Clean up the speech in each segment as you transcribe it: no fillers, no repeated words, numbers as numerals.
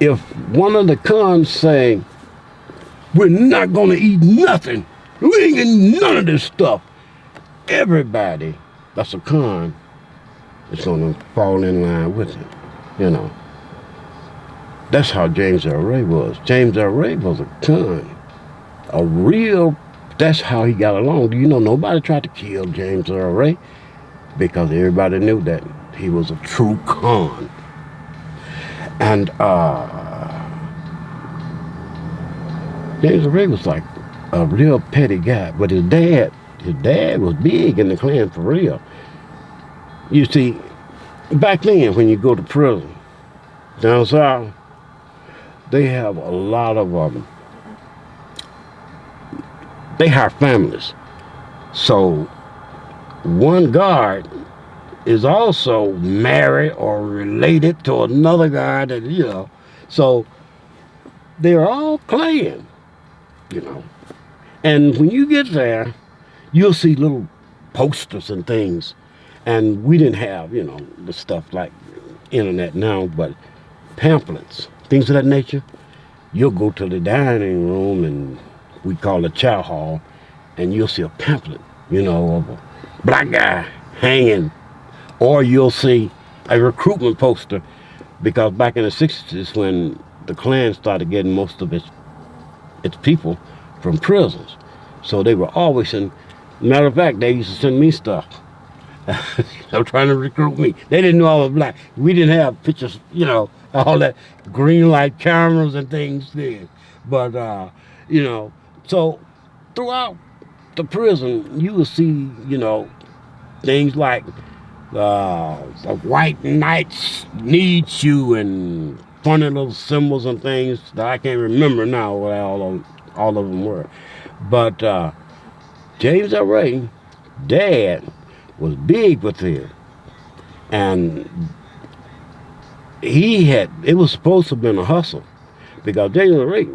if one of the cons say, we're not going to eat nothing, we ain't getting none of this stuff, everybody that's a con is going to fall in line with him, you know. That's how James Earl Ray was. James Earl Ray was a con. A real, that's how he got along. Do you know nobody tried to kill James Earl Ray? Because everybody knew that he was a true con. And James Earl Ray was like a real petty guy. But his dad was big in the Klan for real. You see, back then when you go to prison down south, they have a lot of they hire families. So one guard is also married or related to another guard that, you know. So they're all Klan, you know. And when you get there, you'll see little posters and things. And we didn't have, you know, the stuff like internet now, but pamphlets, things of that nature. You'll go to the dining room, and we call it chow hall, and you'll see a pamphlet, you know, of a black guy hanging. Or you'll see a recruitment poster, because back in the 60s when the Klan started getting most of its people from prisons. So they were always in, matter of fact, they used to send me stuff. They were trying to recruit me. They didn't know I was black. We didn't have pictures, you know, all that green light cameras and things then. But, you know, so throughout the prison, you will see, you know, things like the white knights needs you and funny little symbols and things that I can't remember now what all of them were. But James Earl Ray, Dad, was big with it. And it was supposed to have been a hustle, because James Earl Ray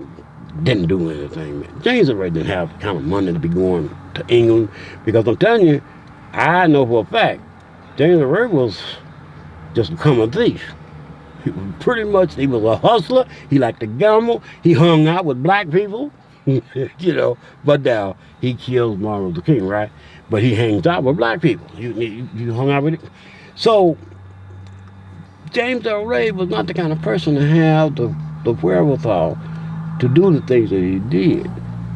didn't do anything. James Earl Ray didn't have the kind of money to be going to England, because I'm telling you, I know for a fact, James Earl Ray was just a common thief. Pretty much, he was a hustler. He liked to gamble. He hung out with black people, you know. But now he kills Martin Luther King, right? But he hangs out with black people. You hung out with it. So James Earl Ray was not the kind of person to have the wherewithal to do the things that he did.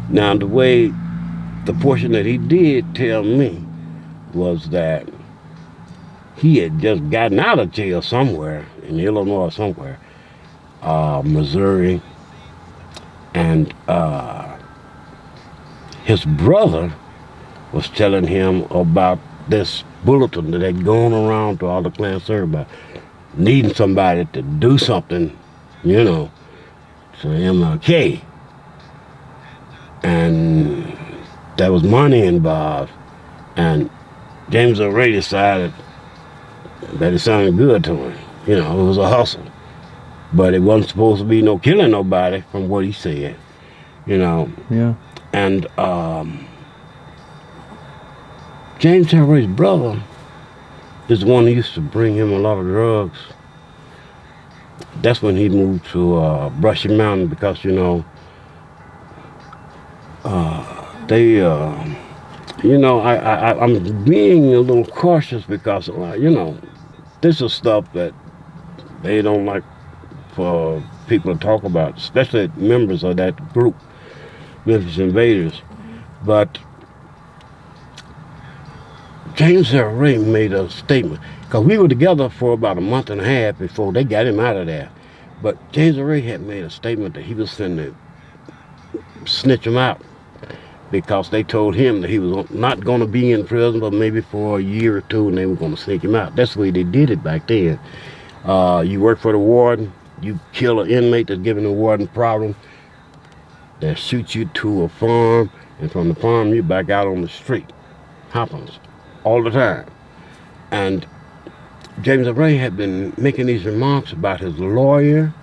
Now, the portion that he did tell me was that he had just gotten out of jail somewhere, in Illinois somewhere, Missouri, and his brother was telling him about this bulletin that had gone around to all the Klan servers about needing somebody to do something, you know, to MLK. And there was money involved. And James Earl Ray decided that it sounded good to him. You know, it was a hustle. But it wasn't supposed to be no killing nobody from what he said, you know. Yeah. And James Earl Ray's brother is the one who used to bring him a lot of drugs. That's when he moved to Brushy Mountain, because, you know, you know, I'm being a little cautious because, you know, this is stuff that they don't like for people to talk about, especially members of that group, Memphis Invaders. But James Earl Ray made a statement, because we were together for about a month and a half before they got him out of there. But James Earl Ray had made a statement that he was finna snitch him out, because they told him that he was not going to be in prison, but maybe for a year or two, and they were going to sneak him out. That's the way they did it back then. You work for the warden, you kill an inmate that's giving the warden a problem, they'll shoot you to a farm, and from the farm, you back out on the street. Happens all the time. And James Earl Ray had been making these remarks about his lawyer.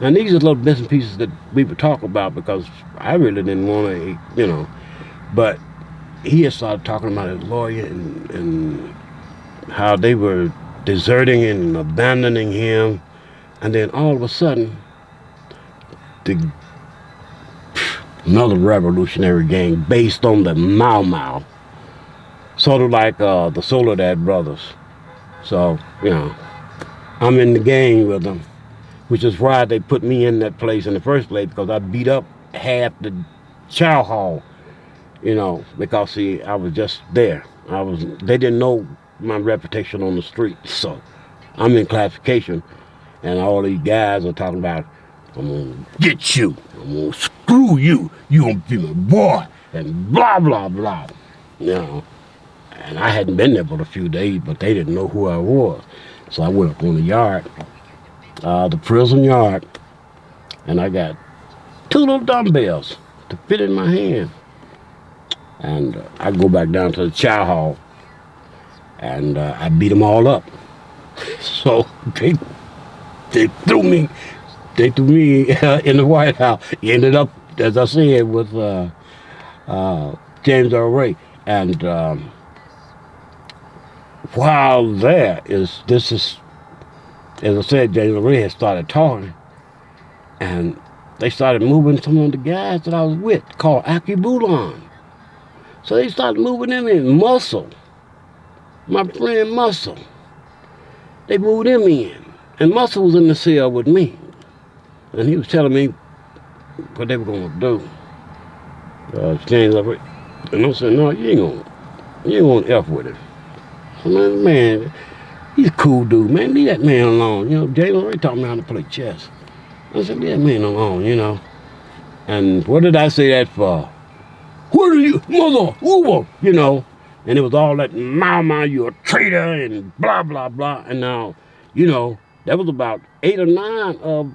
And these are little bits and pieces that we would talk about, because I really didn't want to, you know. But he had started talking about his lawyer and how they were deserting and abandoning him. And then all of a sudden, the another revolutionary gang based on the Mau Mau, sort of like the Soledad brothers. So, I'm in the gang with them, which is why they put me in that place in the first place, because I beat up half the chow hall, because see, I was just there. They didn't know my reputation on the street, so I'm in classification, and all these guys are talking about, I'm gonna get you, I'm gonna screw you, you gonna be my boy, and blah, blah, blah, And I hadn't been there but a few days, but they didn't know who I was. So I went up on the yard, the prison yard, and I got 2 little dumbbells to fit in my hand. And I go back down to the chow hall, and I beat them all up. So they threw me in the White House. He ended up, as I said, with James Earl Ray. And while there is, as I said, James Earl Ray had started talking, and they started moving some of the guys that I was with, called Akibulon. So they started moving them in. Muscle, my friend Muscle, they moved him in. And Muscle was in the cell with me. And he was telling me what they were going to do. James Earl Ray. And I said, no, you ain't going to F with him. I said, man, he's a cool dude, man. Leave that man alone. James Earl Ray taught me how to play chess. I said, leave that man alone, And what did I say that for? What are you, mother, Uber, And it was all that, mama, you're a traitor, and blah, blah, blah. And now, that was about 8 or 9 of,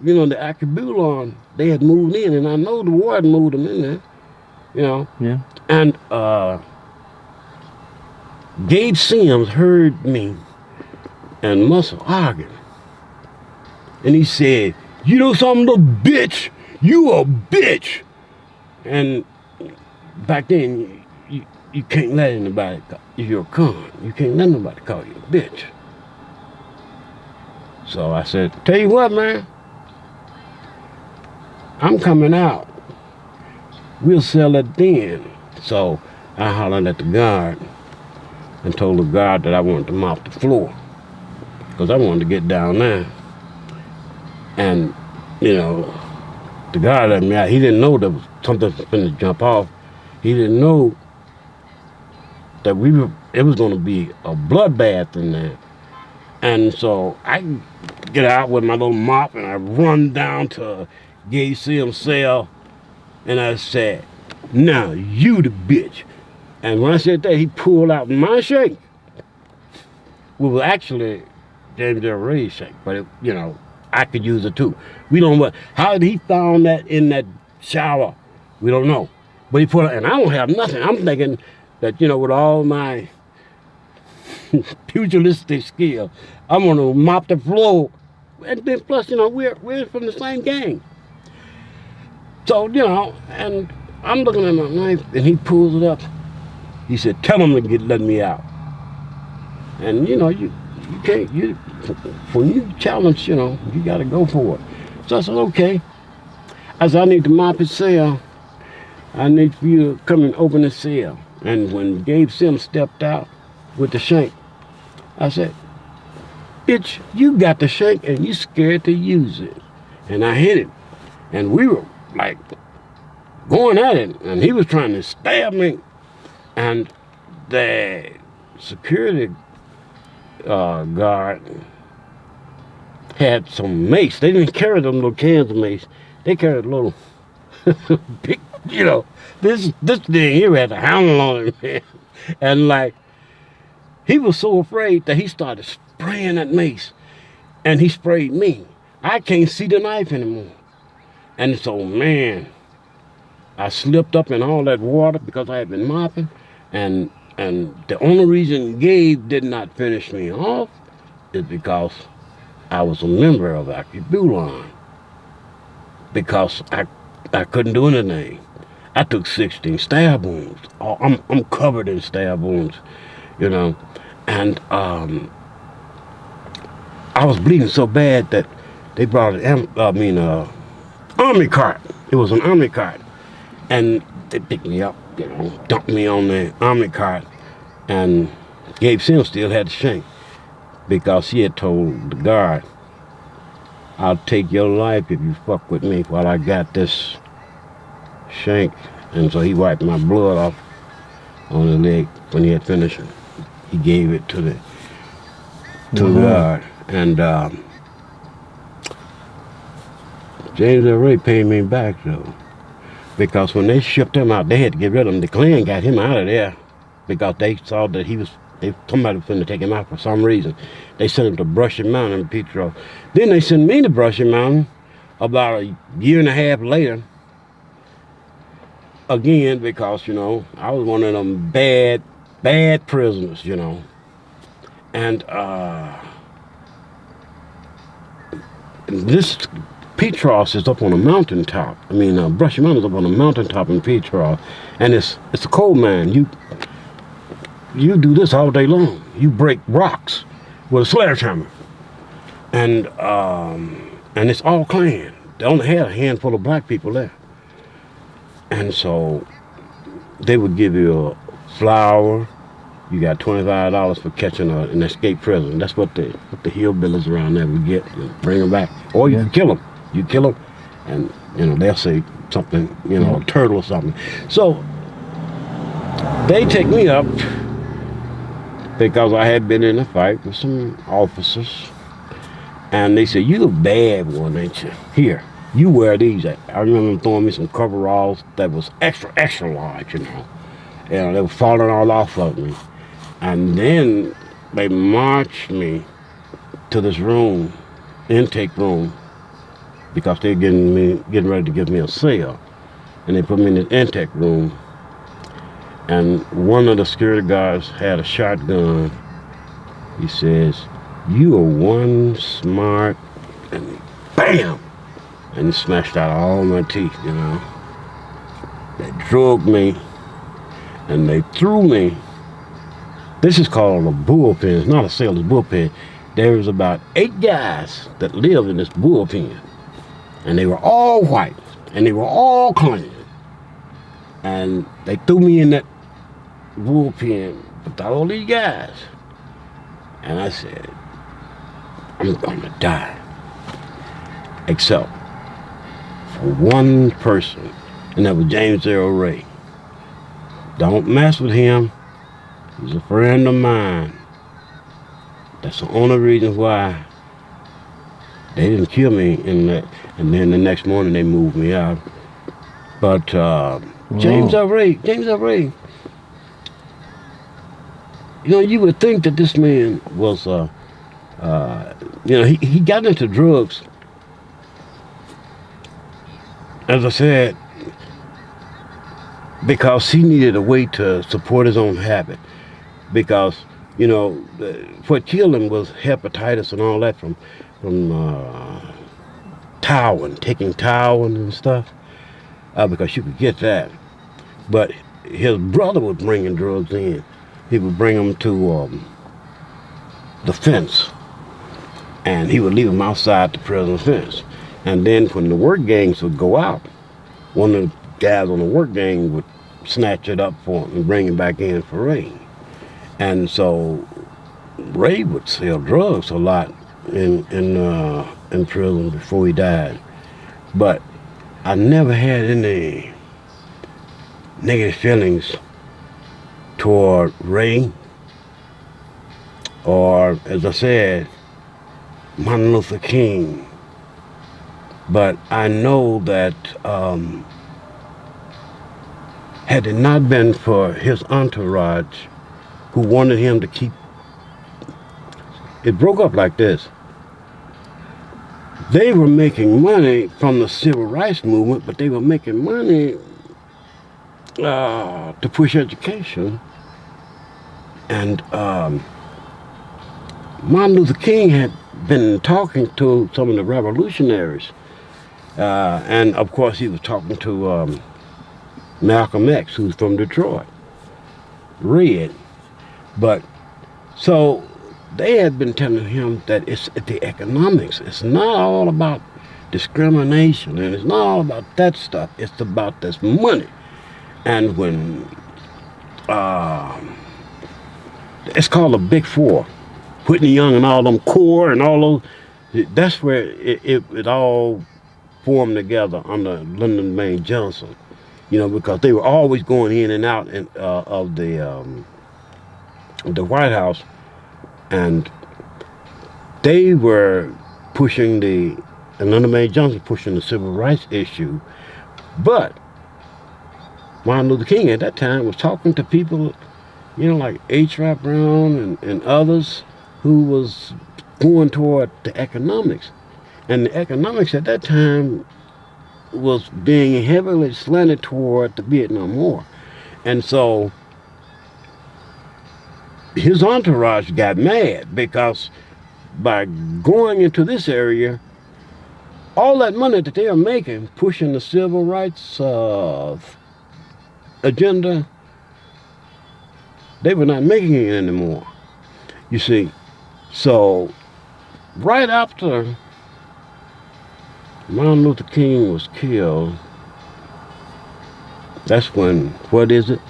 the Akibulon. They had moved in, and I know the war had moved them in there, Yeah. And Gabe Sims heard me and Muscle arguing. And he said, you know something, little bitch? You a bitch. And back then, you can't let anybody, if you're a con, you can't let nobody call you a bitch. So I said, tell you what, man, I'm coming out. We'll sell it then. So I hollered at the guard and told the guard that I wanted to mop the floor, because I wanted to get down there. And, the guy let me out. He didn't know there was something was going to jump off. He didn't know that it was going to be a bloodbath in there. And so I get out with my little mop, and I run down to Gay Sim's cell, and I said, now you the bitch. And when I said that, he pulled out my shank. Well, it was actually James Earl Ray's shank, but I could use it too. We don't know how he found that in that shower. We don't know. But he put it, and I don't have nothing. I'm thinking that, with all my pugilistic skill, I'm gonna mop the floor. And then plus, we're from the same gang. So, and I'm looking at my knife, and he pulls it up. He said, tell him to let me out. And, you can't, when you challenge, you got to go for it. So I said, okay. I said, I need to mop his cell. I need for you to come and open the cell. And when Gabe Sims stepped out with the shank, I said, bitch, you got the shank and you scared to use it. And I hit him. And we were like going at it. And he was trying to stab me. And the security guard had some mace. They didn't carry them little cans of mace. They carried little big, this thing here had a handle on it, man. And he was so afraid that he started spraying that mace. And he sprayed me. I can't see the knife anymore. And so, man, I slipped up in all that water because I had been mopping. And the only reason Gabe did not finish me off is because I was a member of Akibulon. Because I couldn't do anything. I took 16 stab wounds. I'm covered in stab wounds, And I was bleeding so bad that They brought an army cart. It was an army cart. And they picked me up, dumped me on the army cart. And Gabe Sims still had the shank because he had told the guard, I'll take your life if you fuck with me while I got this shank. And so he wiped my blood off on the leg when he had finished. He gave it to the guard. And James Earl Ray paid me back though, because when they shipped him out, they had to get rid of him. The Klan got him out of there because they saw that somebody was finna take him out for some reason. They sent him to Brushy Mountain in Petro. Then they sent me to Brushy Mountain about a year and a half later. Again, because, I was one of them bad prisoners, And this Petros is up on a mountaintop. Brushy Mountain's up on a mountaintop in Petros. And it's a coal mine. You do this all day long. You break rocks with a sledgehammer. And it's all Klan. They only had a handful of black people there. And so they would give you a flour. You got $25 for catching an escaped prisoner. That's what the hillbillies around there would get. Bring them back. Or you can kill them. You kill them, and they'll say something, a turtle or something. So they take me up because I had been in a fight with some officers, and they said, "You a bad one, ain't you? Here, you wear these." I remember them throwing me some coveralls that was extra large, they were falling all off of me, and then they marched me to this room, intake room, because they're getting ready to give me a cell. And they put me in the intake room. And one of the security guards had a shotgun. He says, "You are one smart," and bam! And he smashed out all my teeth, They drugged me, and they threw me. This is called a bullpen. It's not a cell, it's a bullpen. There was about 8 guys that lived in this bullpen. And they were all white, and they were all Klan. And they threw me in that bullpen with all these guys. And I said, I'm gonna die. Except for one person, and that was James Earl Ray. Don't mess with him. He's a friend of mine. That's the only reason why they didn't kill me in that. And then the next morning they moved me out. But James Earl Ray, you would think that this man was, he got into drugs, as I said, because he needed a way to support his own habit. Because, what killed him was hepatitis and all that from taking Towin and stuff, because you could get that. But his brother was bringing drugs in. He would bring them to the fence, and he would leave them outside the prison fence. And then when the work gangs would go out, one of the guys on the work gang would snatch it up for him and bring him back in for Ray. And so Ray would sell drugs a lot in prison before he died. But I never had any negative feelings toward Ray or, as I said, Martin Luther King. But I know that had it not been for his entourage who wanted him to keep, it broke up like this. They were making money from the civil rights movement, but they were making money to push education. And Martin Luther King had been talking to some of the revolutionaries. And of course he was talking to Malcolm X, who's from Detroit. Red. But so they had been telling him that it's the economics. It's not all about discrimination, and it's not all about that stuff. It's about this money. And when it's called the Big Four, Whitney Young and all them core and all those, that's where it all formed together under Lyndon B. Johnson. You know, because they were always going in and out of the White House, and they were pushing and Lyndon B. Johnson pushing the civil rights issue, but Martin Luther King at that time was talking to people, you know, like H. Rap Brown and others who was going toward the economics. And the economics at that time was being heavily slanted toward the Vietnam War. And so his entourage got mad because by going into this area, all that money that they are making pushing the civil rights agenda, they were not making it anymore. You see, so right after Martin Luther King was killed, that's when, what is it?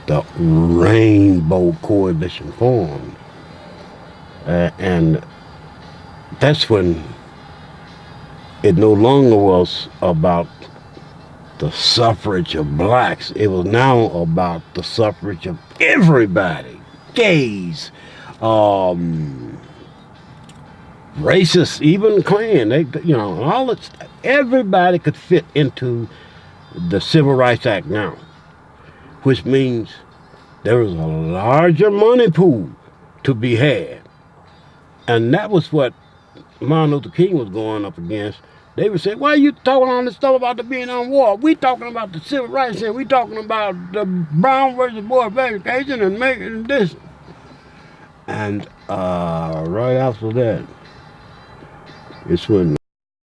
The Rainbow Coalition formed. And that's when it no longer was about the suffrage of blacks. It was now about the suffrage of everybody. Gays, racists, even Klan. They, you know, all that. Everybody could fit into the Civil Rights Act now, which means there was a larger money pool to be had. And that was what Martin Luther King was going up against. They would say, why are you talking all this stuff about the Vietnam War? We talking about the civil rights and we talking about the Brown versus Board of Education and making this. And right after that, it's when